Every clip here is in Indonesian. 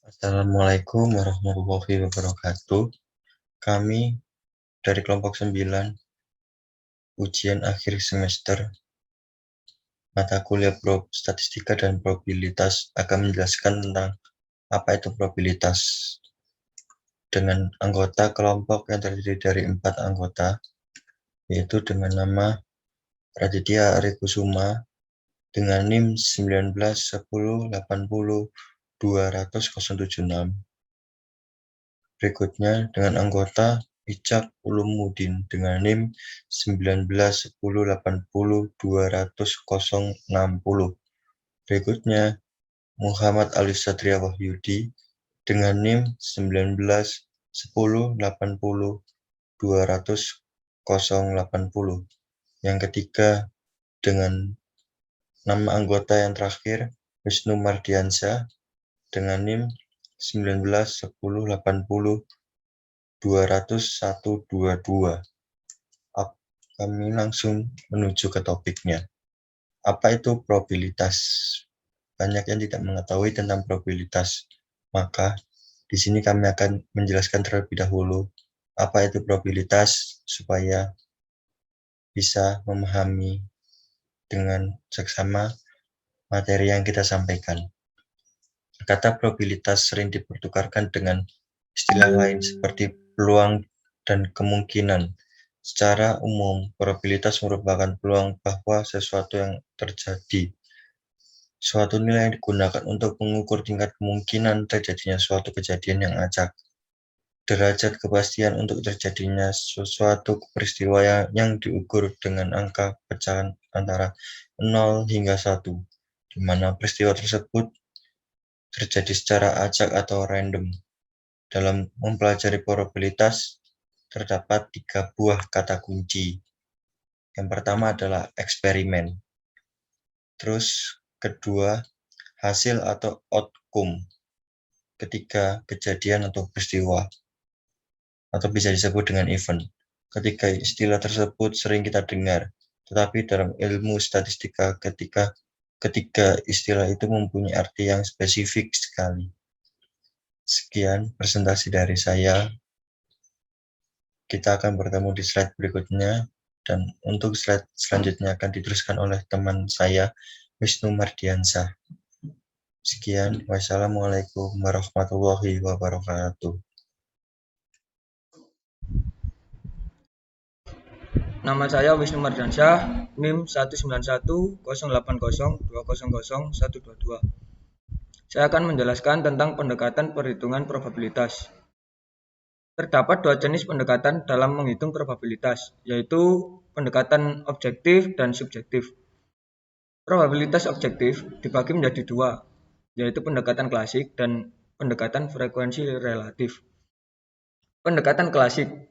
Assalamualaikum warahmatullahi wabarakatuh. Kami dari kelompok 9, ujian akhir semester, mata kuliah Statistika dan Probabilitas akan menjelaskan tentang apa itu probabilitas. Dengan anggota kelompok yang terdiri dari 4 anggota, yaitu dengan nama Raditya Arikusuma dengan NIM 191080200076. Berikutnya dengan anggota Icak Ulumuddin dengan NIM 191080200060. Berikutnya Muhammad Ali Satria Wahyudi dengan NIM 191080200080. Yang ketiga dengan nama anggota yang terakhir Wisnu Mardiansyah dengan NIM 19108020000122. Kami langsung menuju ke topiknya. Apa itu probabilitas? Banyak yang tidak mengetahui tentang probabilitas. Maka di sini kami akan menjelaskan terlebih dahulu apa itu probabilitas supaya bisa memahami dengan seksama materi yang kita sampaikan. Kata probabilitas sering dipertukarkan dengan istilah lain seperti peluang dan kemungkinan. Secara umum, probabilitas merupakan peluang bahwa sesuatu yang terjadi. Suatu nilai yang digunakan untuk mengukur tingkat kemungkinan terjadinya suatu kejadian yang acak. Derajat kepastian untuk terjadinya suatu peristiwa yang diukur dengan angka pecahan antara 0 hingga 1, di mana peristiwa tersebut terjadi secara acak atau random. Dalam mempelajari probabilitas, terdapat 3 buah kata kunci. Yang pertama adalah eksperimen. Terus kedua, hasil atau outcome. Ketiga, kejadian atau peristiwa. Atau bisa disebut dengan event. Ketiga istilah tersebut sering kita dengar. Tetapi dalam ilmu statistika ketiga istilah itu mempunyai arti yang spesifik sekali. Sekian presentasi dari saya. Kita akan bertemu di slide berikutnya, dan untuk slide selanjutnya akan diteruskan oleh teman saya, Wisnu Mardiansyah. Sekian, wassalamualaikum warahmatullahi wabarakatuh. Nama saya Wisnu Mardiansyah, NIM 1910802000122. Saya akan menjelaskan tentang pendekatan perhitungan probabilitas. Terdapat 2 jenis pendekatan dalam menghitung probabilitas, yaitu pendekatan objektif dan subjektif. Probabilitas objektif dibagi menjadi 2, yaitu pendekatan klasik dan pendekatan frekuensi relatif. Pendekatan klasik.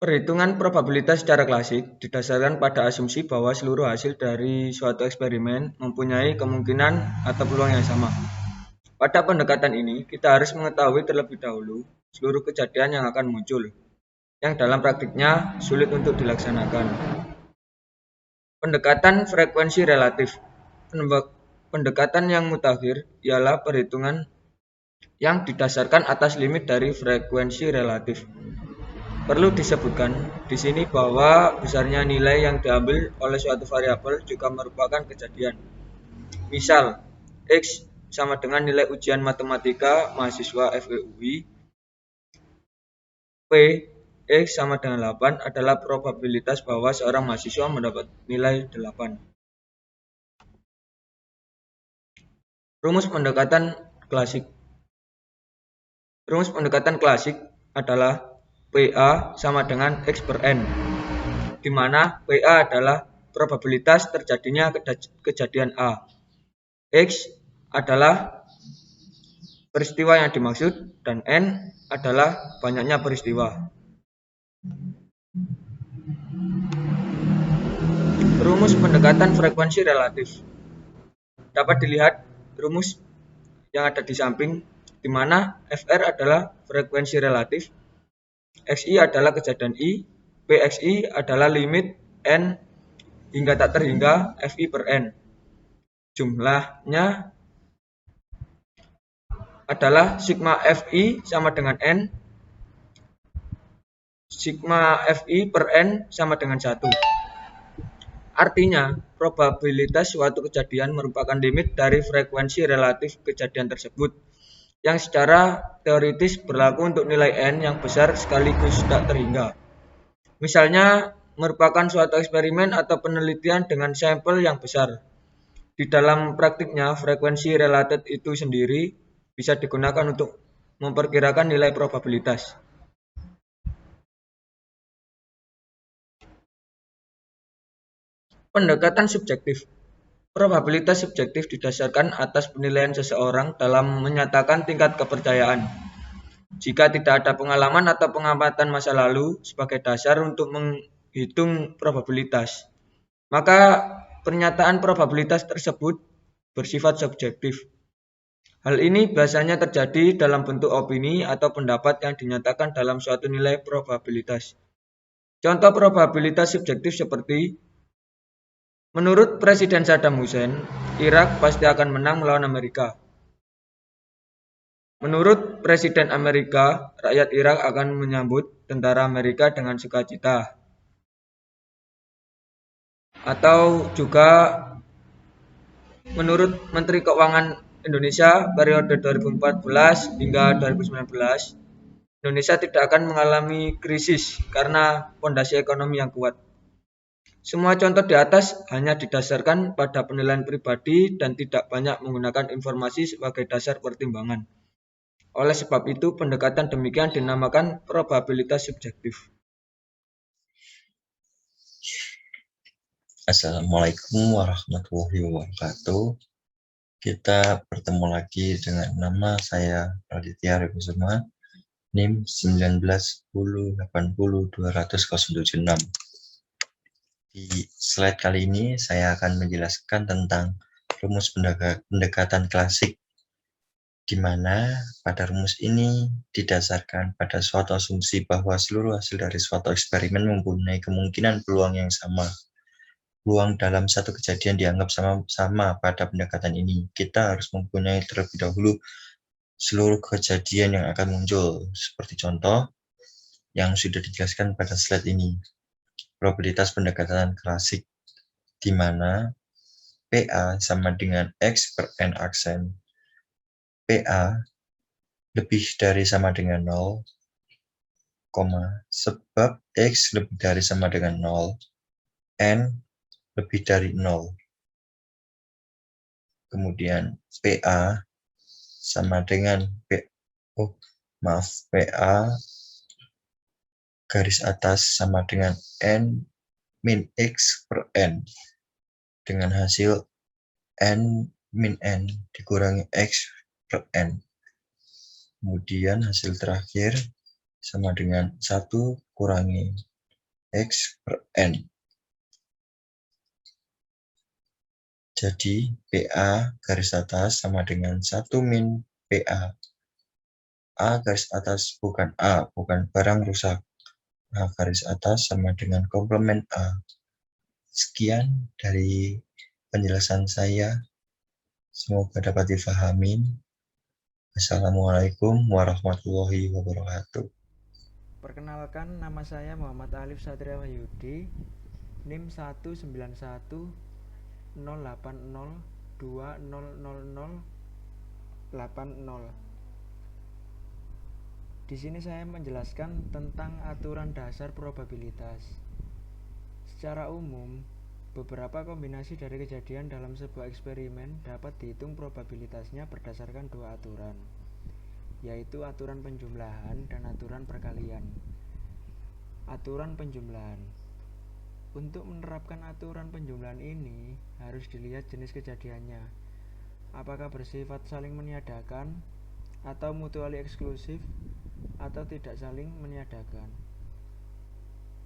Perhitungan probabilitas secara klasik didasarkan pada asumsi bahwa seluruh hasil dari suatu eksperimen mempunyai kemungkinan atau peluang yang sama. Pada pendekatan ini, kita harus mengetahui terlebih dahulu seluruh kejadian yang akan muncul, yang dalam praktiknya sulit untuk dilaksanakan. Pendekatan frekuensi relatif. Pendekatan yang mutakhir ialah perhitungan yang didasarkan atas limit dari frekuensi relatif. Perlu disebutkan di sini bahwa besarnya nilai yang diambil oleh suatu variabel juga merupakan kejadian. Misal, X sama dengan nilai ujian matematika mahasiswa FEUI, P X sama dengan 8 adalah probabilitas bahwa seorang mahasiswa mendapat nilai 8. Rumus pendekatan klasik. Rumus pendekatan klasik adalah PA sama dengan X per N, di mana PA adalah probabilitas terjadinya kejadian A. X adalah peristiwa yang dimaksud dan N adalah banyaknya peristiwa. Rumus pendekatan frekuensi relatif. Dapat dilihat rumus yang ada di samping, di mana FR adalah frekuensi relatif, XI adalah kejadian I, PXI adalah limit N hingga tak terhingga FI per N. Jumlahnya adalah sigma Fi sama dengan N, sigma Fi per N sama dengan 1. Artinya, probabilitas suatu kejadian merupakan limit dari frekuensi relatif kejadian tersebut, yang secara teoritis berlaku untuk nilai N yang besar sekaligus tak terhingga. Misalnya, merupakan suatu eksperimen atau penelitian dengan sampel yang besar. Di dalam praktiknya, frekuensi related itu sendiri bisa digunakan untuk memperkirakan nilai probabilitas. Pendekatan subjektif. Probabilitas subjektif didasarkan atas penilaian seseorang dalam menyatakan tingkat kepercayaan. Jika tidak ada pengalaman atau pengamatan masa lalu sebagai dasar untuk menghitung probabilitas, maka pernyataan probabilitas tersebut bersifat subjektif. Hal ini biasanya terjadi dalam bentuk opini atau pendapat yang dinyatakan dalam suatu nilai probabilitas. Contoh probabilitas subjektif seperti, menurut Presiden Saddam Hussein, Irak pasti akan menang melawan Amerika. Menurut Presiden Amerika, rakyat Irak akan menyambut tentara Amerika dengan sukacita. Atau juga menurut Menteri Keuangan Indonesia periode 2014 hingga 2019, Indonesia tidak akan mengalami krisis karena fondasi ekonomi yang kuat. Semua contoh di atas hanya didasarkan pada penilaian pribadi dan tidak banyak menggunakan informasi sebagai dasar pertimbangan. Oleh sebab itu, pendekatan demikian dinamakan probabilitas subjektif. Assalamualaikum warahmatullahi wabarakatuh. Kita bertemu lagi dengan nama saya Raditya Kusuma, NIM 1910802076. Di slide kali ini saya akan menjelaskan tentang rumus pendekatan klasik, di mana pada rumus ini didasarkan pada suatu asumsi bahwa seluruh hasil dari suatu eksperimen mempunyai kemungkinan peluang yang sama. Peluang dalam satu kejadian dianggap sama pada pendekatan ini. Kita harus mempunyai terlebih dahulu seluruh kejadian yang akan muncul, seperti contoh yang sudah dijelaskan pada slide ini. Probabilitas pendekatan klasik, di mana PA sama dengan X per N aksen. PA lebih dari sama dengan 0, sebab X lebih dari sama dengan 0, N lebih dari 0. Kemudian PA sama dengan PA garis atas sama dengan N min X per N, dengan hasil N min N dikurangi X per N. Kemudian hasil terakhir sama dengan 1 kurangi X per N. Jadi PA garis atas sama dengan 1 min PA. A garis atas bukan A, bukan barang rusak. A garis atas sama dengan komplement A. Sekian dari penjelasan saya. Semoga dapat difahami. Assalamualaikum warahmatullahi wabarakatuh. Perkenalkan, nama saya Muhammad Alif Satria Wahyudi, NIM 19108020080. Di sini saya menjelaskan tentang aturan dasar probabilitas. Secara umum, beberapa kombinasi dari kejadian dalam sebuah eksperimen dapat dihitung probabilitasnya berdasarkan dua aturan, yaitu aturan penjumlahan dan aturan perkalian. Aturan penjumlahan. Untuk menerapkan aturan penjumlahan ini, harus dilihat jenis kejadiannya. Apakah bersifat saling meniadakan, atau mutually eksklusif, atau tidak saling meniadakan.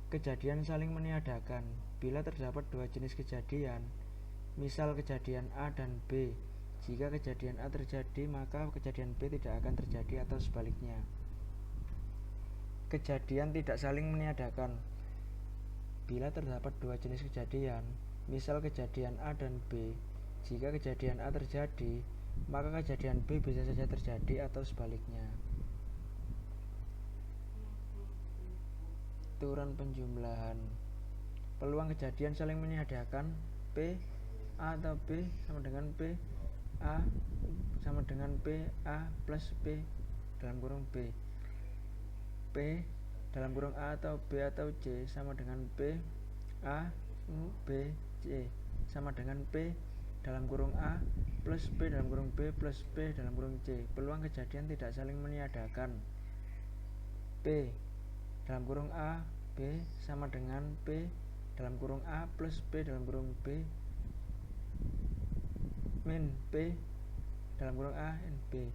Kejadian saling meniadakan bila terdapat dua jenis kejadian, misal kejadian A dan B. Jika kejadian A terjadi, maka kejadian B tidak akan terjadi atau sebaliknya. Kejadian tidak saling meniadakan bila terdapat dua jenis kejadian, misal kejadian A dan B. Jika kejadian A terjadi, maka kejadian B bisa saja terjadi atau sebaliknya. Aturan penjumlahan. Peluang kejadian saling meniadakan P A atau B sama dengan P A sama dengan P A plus P dalam kurung B. P dalam kurung A atau B atau C sama dengan P A B C sama dengan P dalam kurung A plus P dalam kurung B plus P dalam kurung C. Peluang kejadian tidak saling meniadakan P dalam kurung A B sama dengan P dalam kurung A plus P dalam kurung B min P dalam kurung A and B.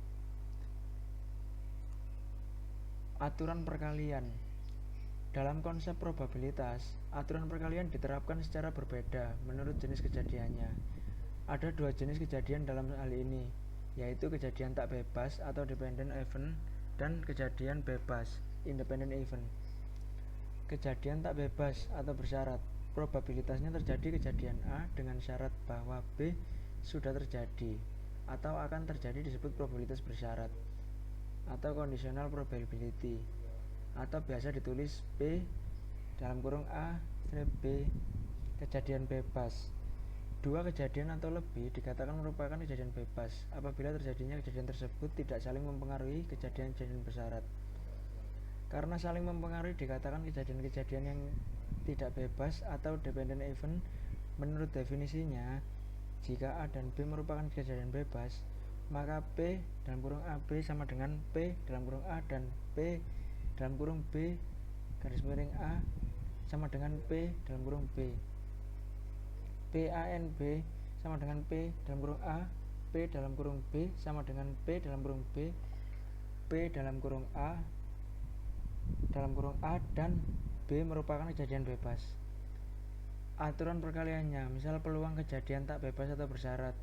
Aturan perkalian. Dalam konsep probabilitas, aturan perkalian diterapkan secara berbeda menurut jenis kejadiannya. Ada dua jenis kejadian dalam hal ini, yaitu kejadian tak bebas atau dependent event dan kejadian bebas independent event. Kejadian tak bebas atau bersyarat, probabilitasnya terjadi kejadian A dengan syarat bahwa B sudah terjadi atau akan terjadi disebut probabilitas bersyarat atau conditional probability, atau biasa ditulis P dalam kurung A B. Kejadian bebas. Dua kejadian atau lebih dikatakan merupakan kejadian bebas apabila terjadinya kejadian tersebut tidak saling mempengaruhi kejadian-kejadian bersyarat. Karena saling mempengaruhi dikatakan kejadian-kejadian yang tidak bebas atau dependent event. Menurut definisinya, jika A dan B merupakan kejadian bebas, maka P dalam kurung AB sama dengan P dalam kurung A dan P dalam kurung B garis miring A sama dengan P dalam kurung B. P A N B sama dengan P dalam kurung A, P dalam kurung B sama dengan P dalam kurung B, P dalam kurung A dalam kurung A dan B merupakan kejadian bebas. Aturan perkaliannya, misal peluang kejadian tak bebas atau bersyarat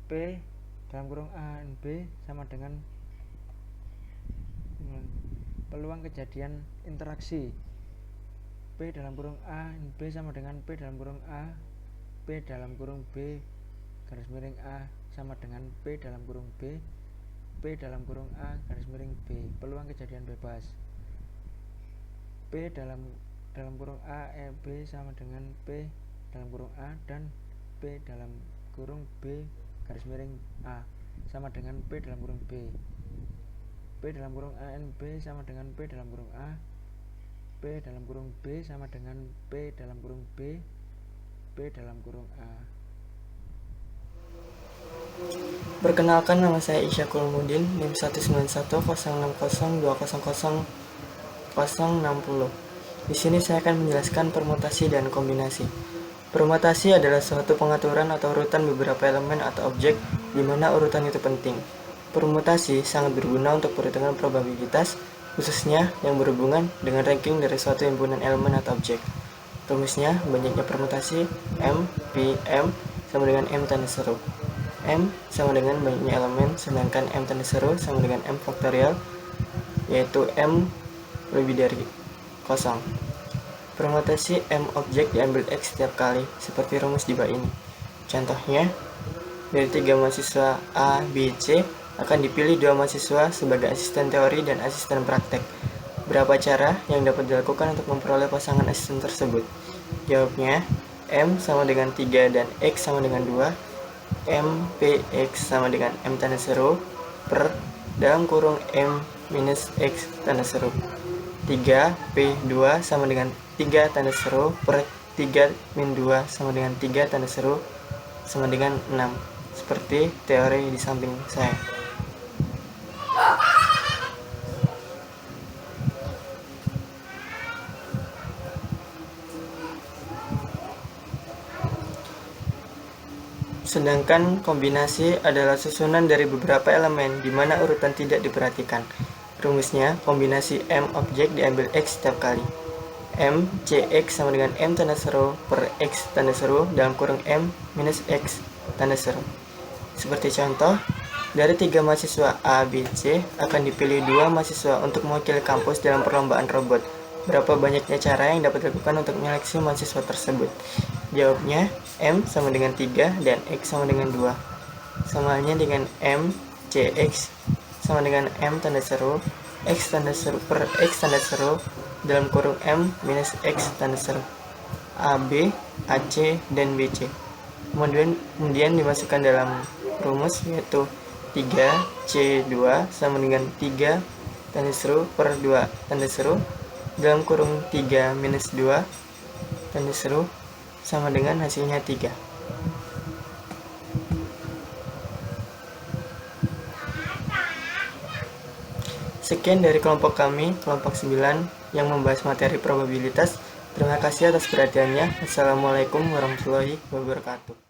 P dalam kurung A dan B sama dengan peluang kejadian interaksi P dalam kurung A dan B sama dengan P dalam kurung A, P dalam kurung B garis miring A sama dengan P dalam kurung B, P dalam kurung A garis miring B. Peluang kejadian bebas P dalam kurung A B sama dengan P dalam kurung A dan P dalam kurung B garis miring A sama dengan P dalam kurung B. P dalam kurung A N B sama dengan P dalam kurung A, P dalam kurung B sama dengan P dalam kurung B, P dalam kurung A. Perkenalkan, nama saya Isyakul Mudin, NIM 1910600200060. Di sini saya akan menjelaskan permutasi dan kombinasi. Permutasi adalah suatu pengaturan atau urutan beberapa elemen atau objek di mana urutan itu penting. Permutasi sangat berguna untuk perhitungan probabilitas, khususnya yang berhubungan dengan ranking dari suatu himpunan elemen atau objek. Rumusnya, banyaknya permutasi M, P, M sama dengan M tanda seru. M sama dengan banyaknya elemen, sedangkan M tanda seru sama dengan M faktorial, yaitu M lebih dari kosong. Permutasi M objek diambil X setiap kali, seperti rumus di bawah ini. Contohnya, dari 3 mahasiswa A, B, C akan dipilih 2 mahasiswa sebagai asisten teori dan asisten praktek. Berapa cara yang dapat dilakukan untuk memperoleh pasangan asisten tersebut? Jawabnya, M sama dengan 3 dan X sama dengan 2, M P X sama dengan M tanda seru per dalam kurung M minus X tanda seru. 3 P 2 sama dengan 3 tanda seru per 3 min 2 sama dengan 3 tanda seru sama dengan 6, seperti teori di samping saya. Sedangkan kombinasi adalah susunan dari beberapa elemen di mana urutan tidak diperhatikan. Rumusnya, kombinasi M objek diambil X setiap kali. M CX sama dengan M tanda seru per X tanda seru dalam kurung M minus X tanda seru. Seperti contoh, dari 3 mahasiswa A, B, C akan dipilih 2 mahasiswa untuk mewakili kampus dalam perlombaan robot. Berapa banyaknya cara yang dapat dilakukan untuk menyeleksi mahasiswa tersebut? Jawabnya, M sama dengan 3 dan X sama dengan 2. sama halnya dengan M CX sama dengan M tanda seru X tanda seru per X tanda seru dalam kurung M minus X tanda seru AB, AC, dan BC. Kemudian dimasukkan dalam rumus yaitu 3C2 sama dengan 3 tanda seru per 2 tanda seru dalam kurung 3 minus 2 tanda seru sama dengan hasilnya 3. Sekian dari kelompok kami, kelompok 9 yang membahas materi probabilitas. Terima kasih atas perhatiannya. Assalamualaikum warahmatullahi wabarakatuh.